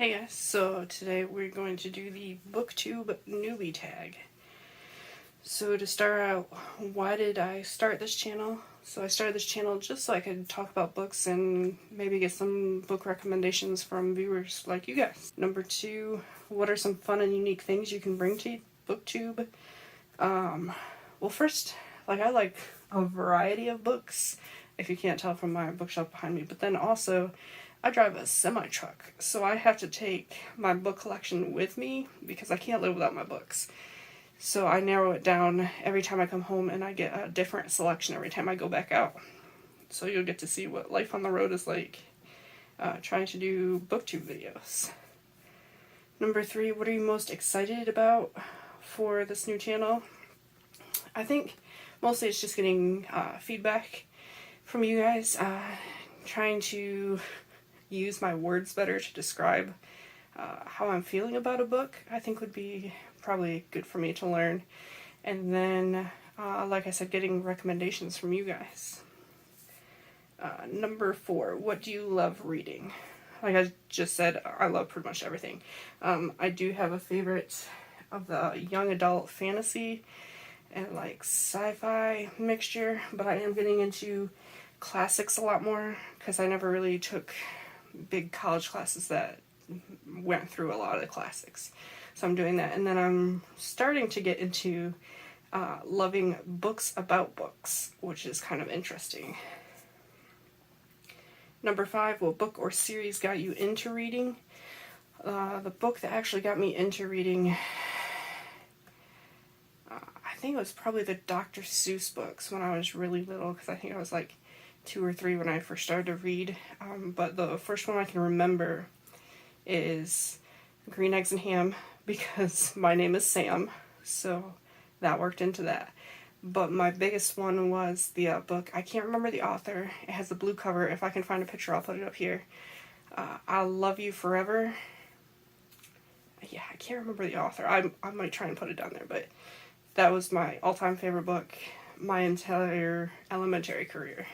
Hey guys, so today we're going to do the Booktube Newbie Tag. So to start out, why did I start this channel? So I started this channel just so I could talk about books and maybe get some book recommendations from viewers like you guys. Number two, what are some fun and unique things you can bring to Booktube? Well first, I like a variety of books, if you can't tell from my bookshelf behind me, but then also I drive a semi-truck, so I have to take my book collection with me because I can't live without my books. So I narrow it down every time I come home, and I get a different selection every time I go back out. So you'll get to see what life on the road is like trying to do booktube videos. Number three, what are you most excited about for this new channel? I think mostly it's just getting feedback from you guys, trying to use my words better to describe how I'm feeling about a book. I think would be probably good for me to learn. And then, like I said, getting recommendations from you guys. Number four, what do you love reading? Like I just said, I love pretty much everything. I do have a favorite of the young adult fantasy and sci-fi mixture, but I am getting into classics a lot more because I never really took big college classes that went through a lot of the classics. So I'm doing that, and then I'm starting to get into loving books about books, which is kind of interesting. Number five, what book or series got you into reading? The book that actually got me into reading, I think it was probably the Dr. Seuss books when I was really little, because I think I was 2 or 3 when I first started to read, but the first one I can remember is Green Eggs and Ham, because my name is Sam, so that worked into that. But my biggest one was the book, I can't remember the author, it has the blue cover, if I can find a picture I'll put it up here. I'll Love You Forever. Yeah, I can't remember the author, I might try and put it down there, but that was my all-time favorite book my entire elementary career.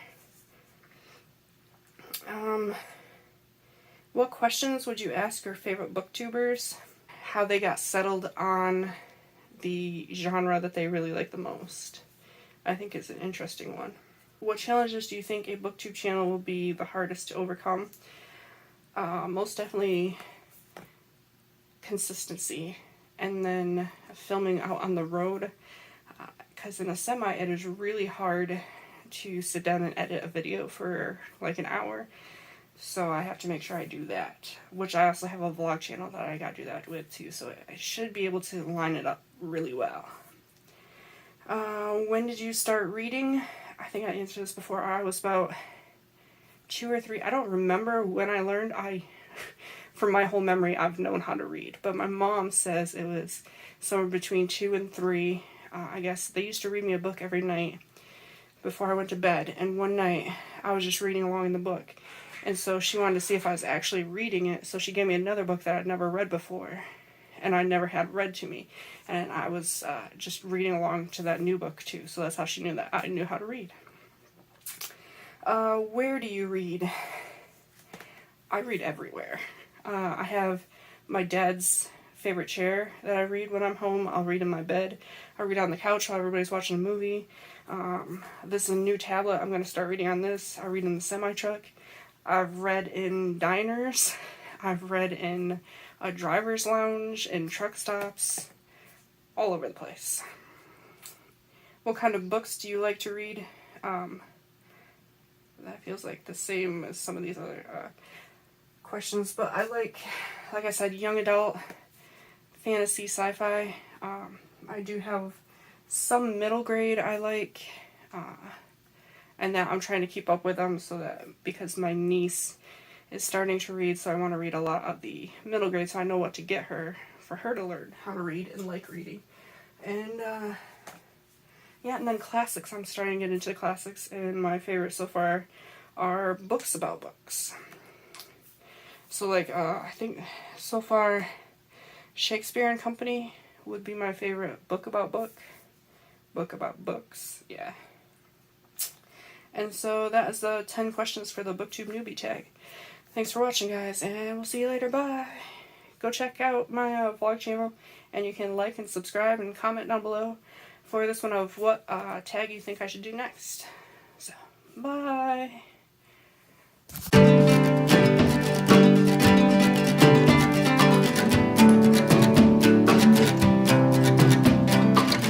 What questions would you ask your favorite booktubers? How they got settled on the genre that they really like the most, I think is an interesting one. What challenges do you think a booktube channel will be the hardest to overcome? Most definitely consistency, and then filming out on the road, because in a semi it is really hard to sit down and edit a video for an hour, so I have to make sure I do that, which I also have a vlog channel that I gotta do that with too, so I should be able to line it up really well. When did you start reading? I think I answered this before. I was about 2 or 3. I don't remember when I learned. For my whole memory, I've known how to read, but my mom says it was somewhere between 2 and 3. I guess they used to read me a book every night before I went to bed, and one night I was just reading along in the book, and so she wanted to see if I was actually reading it, so she gave me another book that I'd never read before, and I never had read to me, and I was just reading along to that new book too, so that's how she knew that I knew how to read. Where do you read? I read everywhere. I have my dad's favorite chair that I read when I'm home. I'll read in my bed. I read on the couch while everybody's watching a movie. This is a new tablet. I'm going to start reading on this. I read in the semi-truck. I've read in diners. I've read in a driver's lounge, in truck stops, all over the place. What kind of books do you like to read? That feels like the same as some of these other questions, but I like I said, young adult, fantasy, sci-fi. I do have some middle grade I like, and that I'm trying to keep up with them, so that because my niece is starting to read, so I want to read a lot of the middle grade so I know what to get her for her to learn how to read and like reading. And yeah, and then classics. I'm starting to get into classics, and my favorites so far are books about books. So I think so far Shakespeare and Company would be my favorite book about books, yeah. And so that is the 10 questions for the Booktube Newbie Tag. Thanks for watching, guys, and we'll see you later. Bye! go check out my vlog channel, and you can like and subscribe and comment down below for this one of what tag you think I should do next. So, bye!